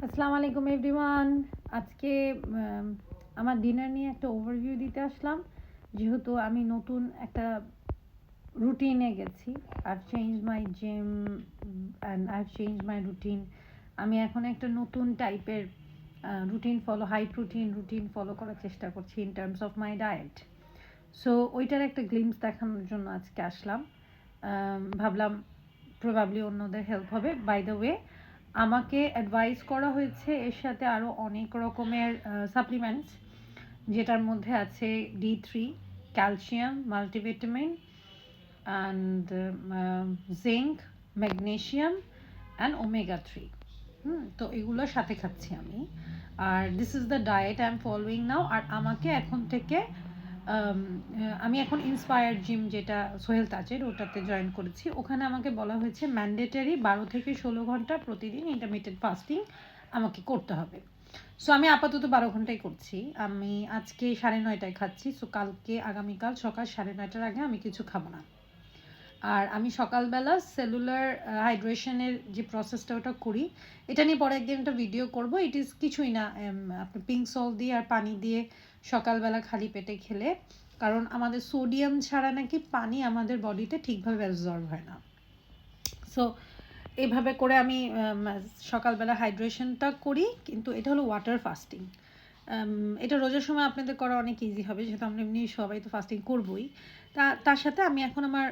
আসসালামু আলাইকুম এভরিওয়ান। আজকে আমার ডিনার নিয়ে একটা ওভারভিউ দিতে আসলাম। যেহেতু আমি নতুন একটা রুটিনে গেছি। I've changed my gym and I've changed my routine. আমি এখন একটা নতুন টাইপের routine high protein routine follow করার চেষ্টা করছি in terms of my diet. So ওইটার একটা গ্লিমস দেখানোর জন্য আজকে আসলাম। ভাবলাম প্রবাবলি অন্যদের হেল্প হবে। বাই দ্য ওয়ে, আমাকে অ্যাডভাইস করা হয়েছে এর সাথে আরও অনেক রকমের সাপ্লিমেন্টস, যেটার মধ্যে আছে D3, calcium, multivitamin and zinc, magnesium and omega 3। তো এগুলোর সাথে খাচ্ছি আমি। আর this is the diet I am following now. আর আমাকে এখন থেকে আমি এখন ইন্সপায়ার্ড জিম, যেটা সোহেল তাজের, ওটাতে জয়েন করেছি। ওখানে আমাকে বলা হয়েছে ম্যান্ডেটারি 12 থেকে 16 ঘন্টা প্রতিদিন ইন্টারমিটেন্ট ফাস্টিং আমাকে করতে হবে। সো আমি আপাতত 12 ঘন্টাই করছি। আমি আজকে 9:30টায় খাচ্ছি। সো কালকে আগামীকাল সকাল 9:30টার আগে আমি কিছু খাবো না। আর আমি সকালবেলা সেলুলার হাইড্রেশনের যে প্রসেসটা ওটা করি। এটা নিয়ে পরে একদিন একটা ভিডিও করব। ইট ইজ কিছুই না, আপনি পিঙ্ক সল্ট দিয়ে আর পানি দিয়ে সকালবেলা খালি পেটে খেলে, কারণ আমাদের সোডিয়াম ছাড়া নাকি পানি আমাদের বডিতে ঠিকভাবে অ্যাবজর্ব হয় না। সো এইভাবে করে আমি সকালবেলা হাইড্রেশনটা করি, কিন্তু এটা হলো ওয়াটার ফাস্টিং। এটা রোজার সময় আপনাদের করা অনেক ইজি হবে, যেহেতু আমরা এমনি সবাই তো ফাস্টিং করবই। তার সাথে আমি এখন আমার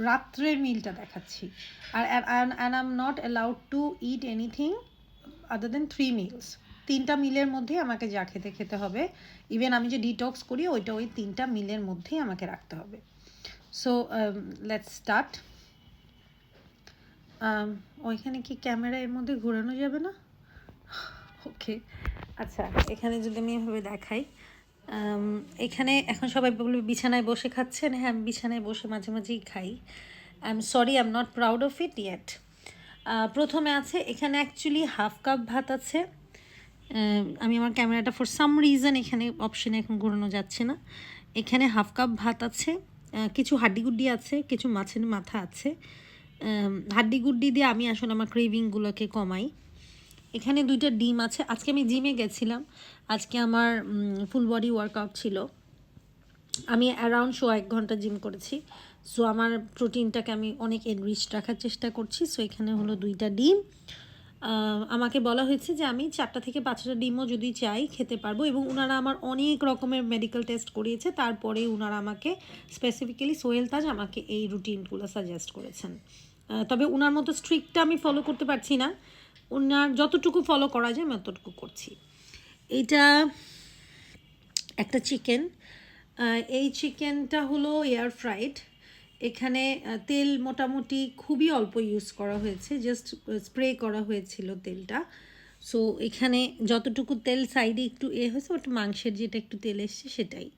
রাত্রের মিলটা দেখাচ্ছি। আর and I am not allowed to eat anything other than 3 meals. 3টা মিলের মধ্যেই আমাকে যা খেতে হবে। ইভেন আমি যে ডিটক্স করি ওইটা ওই 3টা মিলের মধ্যেই আমাকে রাখতে হবে। So let's start. ওইখানে কি ক্যামেরা এর মধ্যে ঘোরানো যাবে না? ওকে, আচ্ছা, এখানে যদি আমি এভাবে দেখাই, এখানে এখন সবাই বলবে বিছানায় বসে খাচ্ছেন। হ্যাঁ, আমি বিছানায় বসে মাঝে মাঝেই খাই। I am sorry, I am not proud of it yet. প্রথমে আছে এখানে অ্যাকচুয়ালি হাফ কাপ ভাত আছে। আমি আমার ক্যামেরাটা ফর সাম রিজন এখানে অপশানে এখন ঘোরানো যাচ্ছে না। এখানে হাফ কাপ ভাত আছে, কিছু হাড্ডিগুড্ডি আছে, কিছু মাছের মাথা আছে। হাড্ডিগুড্ডি দিয়ে আমি আসলে আমার ক্রেভিংগুলোকে কমাই। এখানে 2টা ডিম আছে। আজকে আমি জিমে গেছিলাম। আজকে আমার ফুল বডি ওয়ার্কআউট ছিল। আমি অ্যারাউন্ড 1.5 ঘন্টা জিম করেছি। সো আমার প্রোটিনটাকে আমি অনেক এনরিচ রাখার চেষ্টা করছি। সো এখানে হলো 2টা ডিম। আমাকে বলা হয়েছে যে আমি 4টা থেকে 5টা ডিমও যদি চাই খেতে পারবো, এবং ওনারা আমার অনেক রকমের মেডিকেল টেস্ট করিয়েছে। তারপরে ওনারা আমাকে স্পেসিফিক্যালি সোহেল তাজ আমাকে এই রুটিনগুলো সাজেস্ট করেছেন। তবে ওনার মতো স্ট্রিক্টটা আমি ফলো করতে পারছি না। ওনার যতটুকু ফলো করা যায় আমি ততটুকু করছি। এইটা একটা চিকেন। এই চিকেনটা হলো এয়ার ফ্রাইড। এখানে তেল মোটামুটি খুবই অল্প ইউজ করা হয়েছে, জাস্ট স্প্রে করা হয়েছিল তেলটা। সো এখানে যতটুকু তেল সাইডে একটু হয়েছে, ওটা মাংসের যেটা একটু তেল এসছে সেটাই।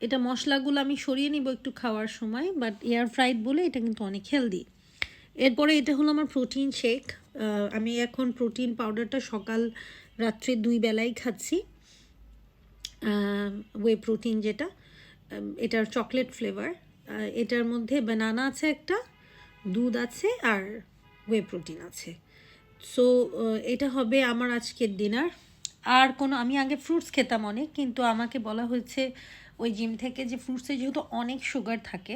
এটা মশলাগুলো আমি সরিয়ে নিব একটু খাওয়ার সময়, বাট এয়ার ফ্রাইড বলে এটা কিন্তু অনেক হেলদি। এরপরে এটা হলো আমার প্রোটিন শেক। আমি এখন প্রোটিন পাউডারটা সকাল রাত্রে 2 বেলাই খাচ্ছি। ওয়ে প্রোটিন যেটা, এটার চকলেট ফ্লেভার। এটার মধ্যে বানানা আছে, একটা দুধ আছে, আর ওয়ে প্রোটিন আছে। সো এটা হবে আমার আজকের ডিনার। আর আমি আগে ফ্রুটস খেতাম অনেক, কিন্তু আমাকে বলা হয়েছে ওই জিম থেকে যে ফ্রুটসে যেহেতু অনেক সুগার থাকে,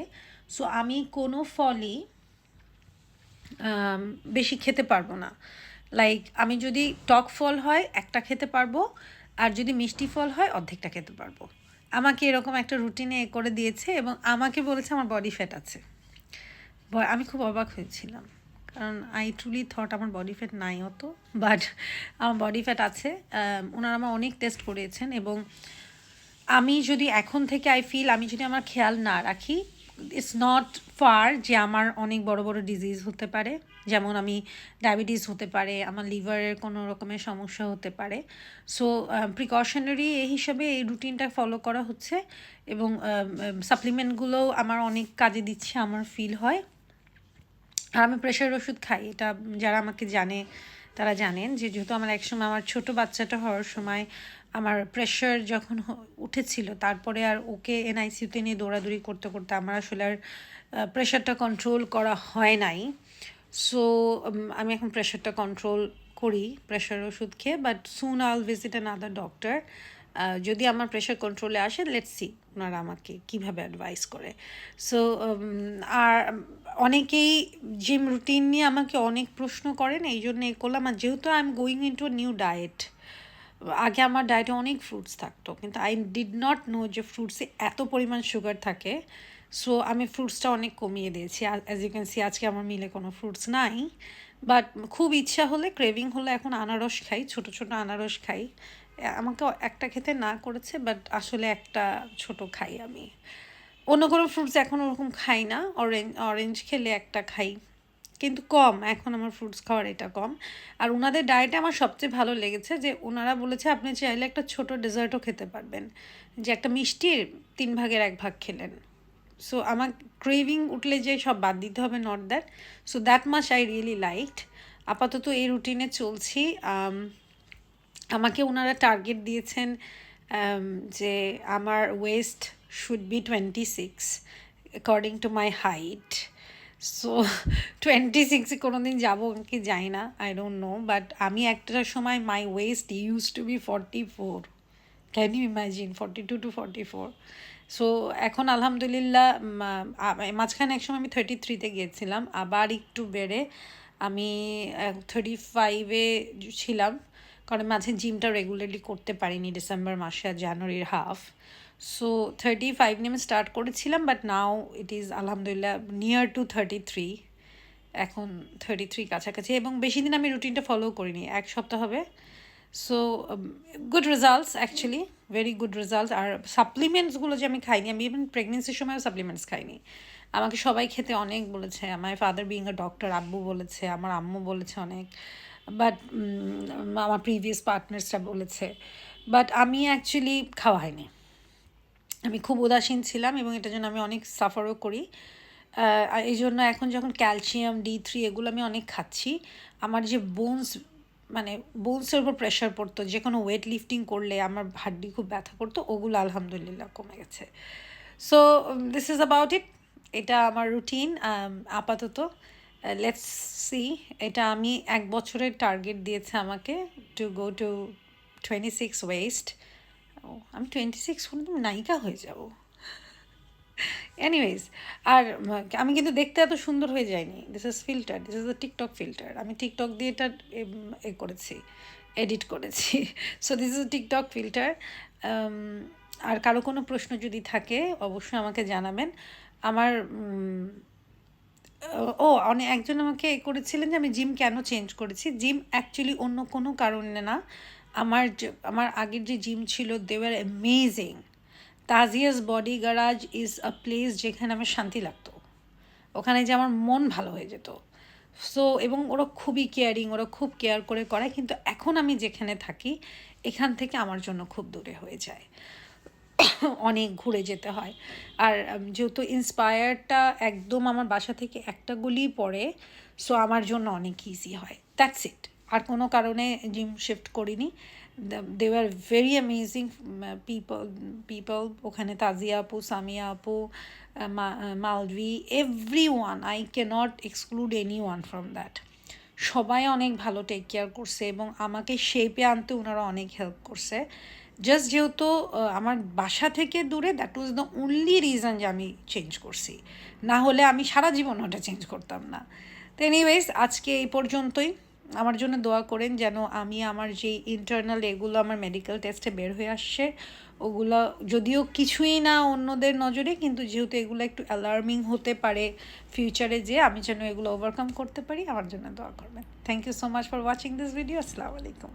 সো আমি কোনো ফলই বেশি খেতে পারবো না। লাইক আমি যদি টক ফল হয় একটা খেতে পারবো, আর যদি মিষ্টি ফল হয় অর্ধেকটা খেতে পারবো। আমাকে এরকম একটা রুটিনে করে দিয়েছে, এবং আমাকে বলেছে আমার বডি ফ্যাট আছে। আমি খুব অবাক হয়েছিলাম, কারণ আই ট্রুলি থট আমার বডি ফ্যাট নাই অত, বাট আমার বডি ফ্যাট আছে। ওনারা আমার অনেক টেস্ট করিয়েছেন, এবং আমি যদি এখন থেকে আমি যদি আমার খেয়াল না রাখি, ইটস নট ফার যে আমার অনেক বড় বড় ডিজিজ হতে পারে। যেমন আমি ডায়াবেটিস হতে পারে, আমার লিভারের কোনো রকমের সমস্যা হতে পারে। সো প্রিকশনারি এই হিসাবে এই রুটিনটা ফলো করা হচ্ছে, এবং সাপ্লিমেন্টগুলোও আমার অনেক কাজে দিচ্ছে আমার ফিল হয়। আর আমি প্রেশার ওষুধ খাই, এটা যারা আমাকে জানে তারা জানেন যে যেহেতু আমার একসময় আমার ছোটো বাচ্চাটা হওয়ার সময় আমার প্রেশার যখন উঠেছিল, তারপরে আর ওকে এনআইসিউতে নিয়ে দৌড়াদৌড়ি করতে করতে আমার আসলে আর প্রেশারটা কন্ট্রোল করা হয় নাই। সো আমি এখন প্রেশারটা কন্ট্রোল করি প্রেশার ওষুধ খেয়ে, বাট সুন আইল ভিজিট অ্যানাদার ডক্টর। যদি আমার প্রেশার কন্ট্রোলে আসে, লেটস সি ওনারা আমাকে কীভাবে অ্যাডভাইস করে। সো আর অনেকেই জিম রুটিন নিয়ে আমাকে অনেক প্রশ্ন করেন, এই জন্য এ করলাম। আর যেহেতু I am going in two new diet, আগে আমার ডায়েটে অনেক ফ্রুটস থাকতো, কিন্তু আই ডিড নট নো যে ফ্রুটসে এত পরিমাণ সুগার থাকে। সো আমি ফ্রুটসটা অনেক কমিয়ে দিয়েছি। অ্যাজ ইউ ক্যান সি আজকে আমার মিলে কোনো ফ্রুটস নাই, বাট খুব ইচ্ছা হলে, ক্রেভিং হলে এখন আনারস খাই, ছোট ছোট আনারস খাই। আমাকে একটা খেতে না করেছে, বাট আসলে একটা ছোট খাই আমি। অন্য কোনো ফ্রুটস এখন ওরকম খাই না। অরেঞ্জ খেলে একটা খাই, কিন্তু কম এখন আমার ফ্রুটস খাওয়ার এটা কম। আর ওনাদের ডায়েটে আমার সবচেয়ে ভালো লেগেছে যে ওনারা বলেছে আপনি চাইলে একটা ছোট ডেজার্টও খেতে পারবেন, যে একটা মিষ্টির 3/1 খেলেন। সো আমার ক্রেভিং উঠলে যে সব বাদ দিতে হবে, not that. So that much I really liked. আপাতত এই রুটিনে চলছি। আমাকে ওনারা টার্গেট দিয়েছেন যে আমার waist should be 26 according to my height. So 26-এ কোনো দিন যাবো কি যাই না, আই ডোন্ট নো। বাট আমি একটা সময় my waist use to be 44। Can you imagine? 42 to 44। So এখন আলহামদুলিল্লাহ মাঝখানে একসময় আমি 33-তে গিয়েছিলাম, আবার একটু বেড়ে আমি 35-এ ছিলাম, কারণ মাঝে জিমটা রেগুলারলি করতে পারিনি ডিসেম্বর মাসে আর জানুয়ারির হাফ। সো 35 নিয়ে আমি স্টার্ট করেছিলাম, বাট নাও ইট ইজ আলহামদুলিল্লাহ নিয়ার টু 33। এখন 33 কাছাকাছি, এবং বেশি দিন আমি রুটিনটা ফলো করিনি, 1 সপ্তাহ হবে। So good results, actually very good results. আর সাপ্লিমেন্টসগুলো যে আমি খাইনি, আমি ইভেন প্রেগনেন্সির সময়ও সাপ্লিমেন্টস খাইনি। আমাকে সবাই খেতে অনেক বলেছে, আমার ফাদার বিইং আ ডক্টর, আব্বু বলেছে, আমার আম্মু বলেছে অনেক, বাট আমার প্রিভিয়াস পার্টনার্সরা বলেছে, বাট আমি অ্যাকচুয়ালি খাওয়া হয়নি। আমি খুব উদাসীন ছিলাম, এবং এটার জন্য আমি অনেক সাফারও করি। এই জন্য এখন যখন ক্যালসিয়াম, D3 এগুলো আমি অনেক খাচ্ছি, আমার যে বোনসের উপর প্রেশার পড়তো, যে কোনো ওয়েট লিফটিং করলে আমার হাড্ডি খুব ব্যথা করতো, ওগুলো আলহামদুলিল্লাহ কমে গেছে। So this is about it. এটা আমার রুটিন আপাতত। Let's see. এটা আমি 1 বছরের টার্গেট দিয়েছে আমাকে, টু গো টু 26 ওয়েস্ট। আমি 26 নায়িকা হয়ে যাব। এনিওয়েজ, আর আমি কিন্তু দেখতে এত সুন্দর হয়ে যায়নি। This is filter, this is the TikTok filter. আমি টিকটক দিয়ে এটা করেছি, এডিট করেছি। So this is TikTok filter. আর কারো কোনো প্রশ্ন যদি থাকে অবশ্যই আমাকে জানাবেন। আমার একজন আমাকে করেছিলেন যে আমি জিম কেন চেঞ্জ করেছি। জিম অ্যাকচুয়ালি অন্য কোনো কারণে না। আমার আগের যে জিম ছিল, they were amazing. Tajia's body garage is a place যেখানে আমার শান্তি লাগতো, ওখানে যে আমার মন ভালো হয়ে যেত। সো এবং ওরা খুবই কেয়ারিং, ওরা খুব কেয়ার করে করায়। কিন্তু এখন আমি যেখানে থাকি, এখান থেকে আমার জন্য খুব দূরে হয়ে যায়, অনেক ঘুরে যেতে হয়। আর যেহেতু ইন্সপায়ারটা একদম আমার বাসা থেকে একটা গলি পড়ে, সো আমার জন্য অনেক ইজি হয়। That's it. আর কোনো কারণে জিম শিফট করিনি। They are very amazing people ওখানে। তাজিয়া আপু, সামিয়া আপু, Malvi, everyone, I can't exclude anyone from that. সবাই অনেক ভালো টেক কেয়ার করছে, এবং আমাকে শেপে আনতে ওনারা অনেক হেল্প করছে। জাস্ট যেহেতু আমার বাসা থেকে দূরে, that was the only reason যে আমি চেঞ্জ করছি, না হলে আমি সারা জীবন ওটা চেঞ্জ করতাম না। তো এনিওয়েজ, আজকে এই পর্যন্তই। আমার জন্য দোয়া করেন যেন আমি আমার যে ইন্টারনাল এগুলো আমার মেডিকেল টেস্টে বের হয়ে আসছে, ওগুলো যদিও কিছুই না অন্যদের নজরে, কিন্তু যেহেতু এগুলো একটু অ্যালার্মিং হতে পারে ফিউচারে, যে আমি যেন এগুলো ওভারকাম করতে পারি, আমার জন্য দোয়া করবেন। Thank you so much for watching this video. আসসালামু আলাইকুম।